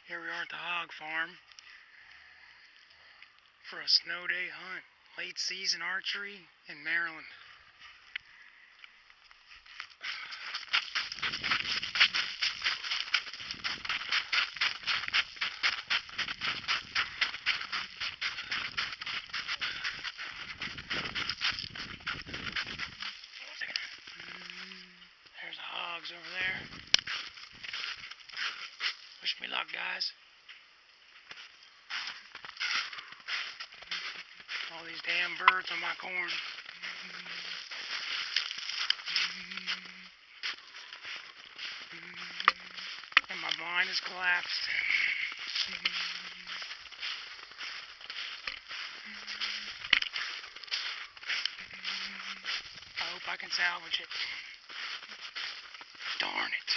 Here we are at the hog farm for a snow day hunt. Late season archery in Maryland. There's the hogs over there. Wish me luck, guys. All these damn birds on my corn. And my blind is collapsed. I hope I can salvage it. Darn it.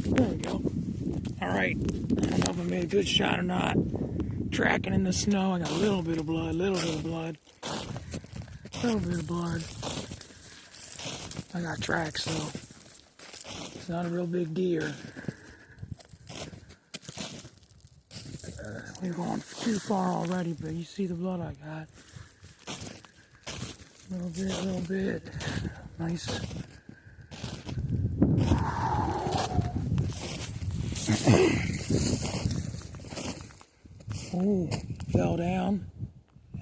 There we go. Alright. I don't know if I made a good shot or not. Tracking in the snow. I got a little bit of blood. I got tracks though. It's not a real big deer. We've gone too far already, but you see the blood I got. A little bit. Nice. Oh, fell down.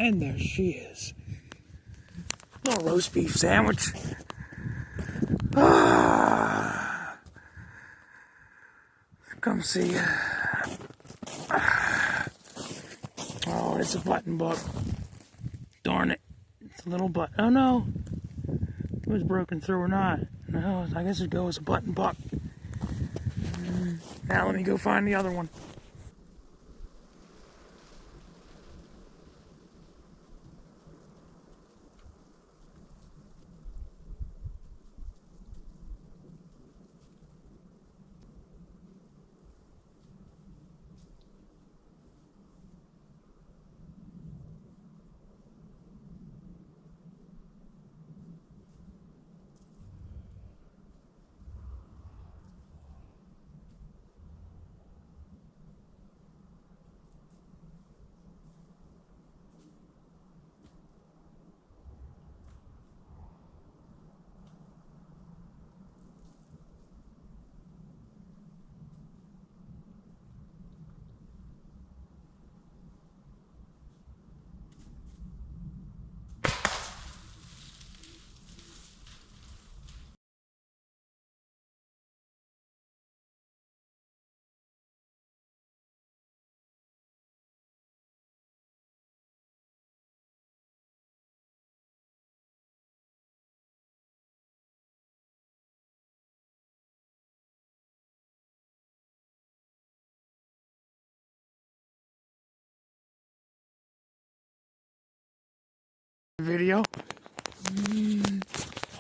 And there she is. Little roast beef sandwich. Come see. Oh, it's a button buck. Darn it. It's a little butt. Oh no. It was broken through or not. No, I guess it goes a button buck. Now let me go find the other one. video.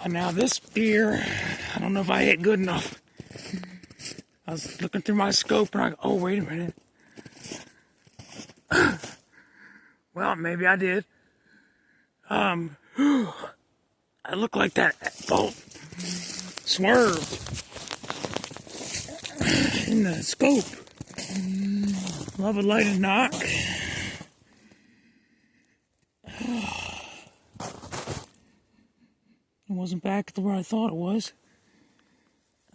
Now this deer, I don't know if I hit good enough. I was looking through my scope and oh, wait a minute. Well, maybe I did. I looked like that bolt swerved in the scope. Love a light and knock. It wasn't back to where I thought it was.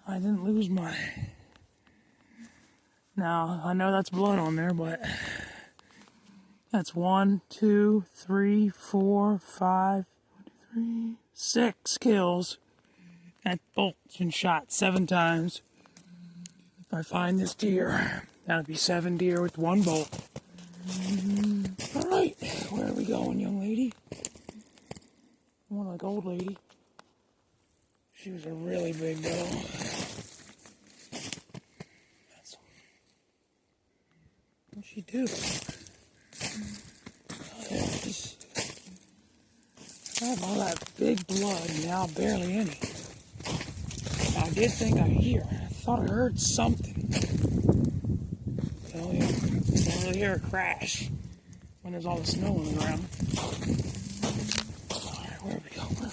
I didn't lose my... Now, I know that's blood on there, but... That's 1, 2, 3, 4, 5, 6 kills. That bolt's been shot 7 times. If I find this deer, that'll be 7 deer with 1 bolt. Alright, where are we going, young lady? More like old lady. She was a really big doe. What'd she do? I have all that big blood, now barely any. I did think I thought I heard something. Oh yeah, I don't really hear a crash when there's all the snow on the ground. Alright, where are we going?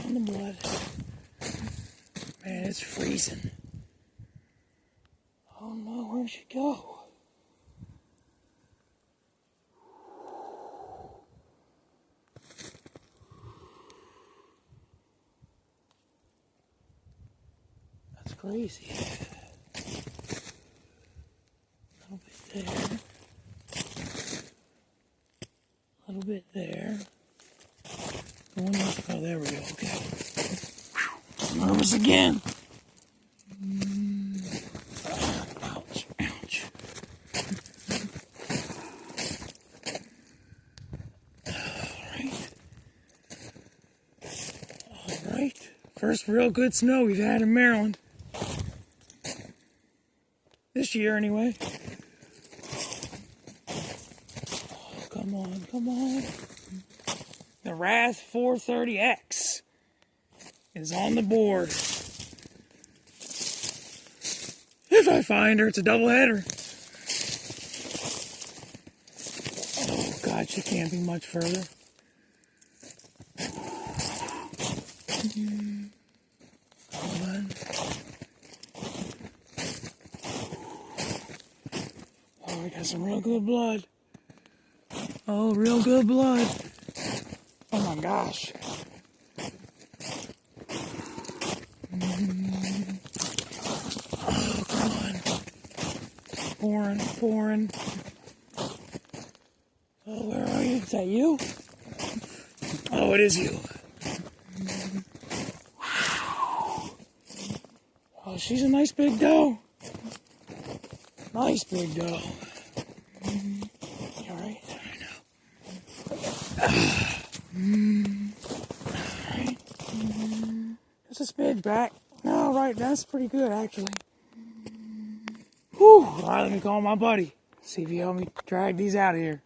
On the blood. Man, it's freezing. Oh no, where'd she go? That's crazy. A little bit there. A little bit there. One more. Oh, there we go. Okay. Nervous again. Ouch, ouch. All right. First real good snow we've had in Maryland. This year, anyway. Oh, come on, come on. The Wrath 430X is on the board. If I find her, it's a doubleheader. Oh God, she can't be much further. Hold on. Oh, we got some real good blood. Oh, real good blood. Oh my gosh. Oh, come on. Pouring. Oh, where are you? Is that you? Oh, it is you. Oh, she's a nice big doe. Nice big doe. You alright? I know. Alright. Just a smidge back. No, right, that's pretty good, actually. Whew. Alright, let me call my buddy. See if he help me drag these out of here.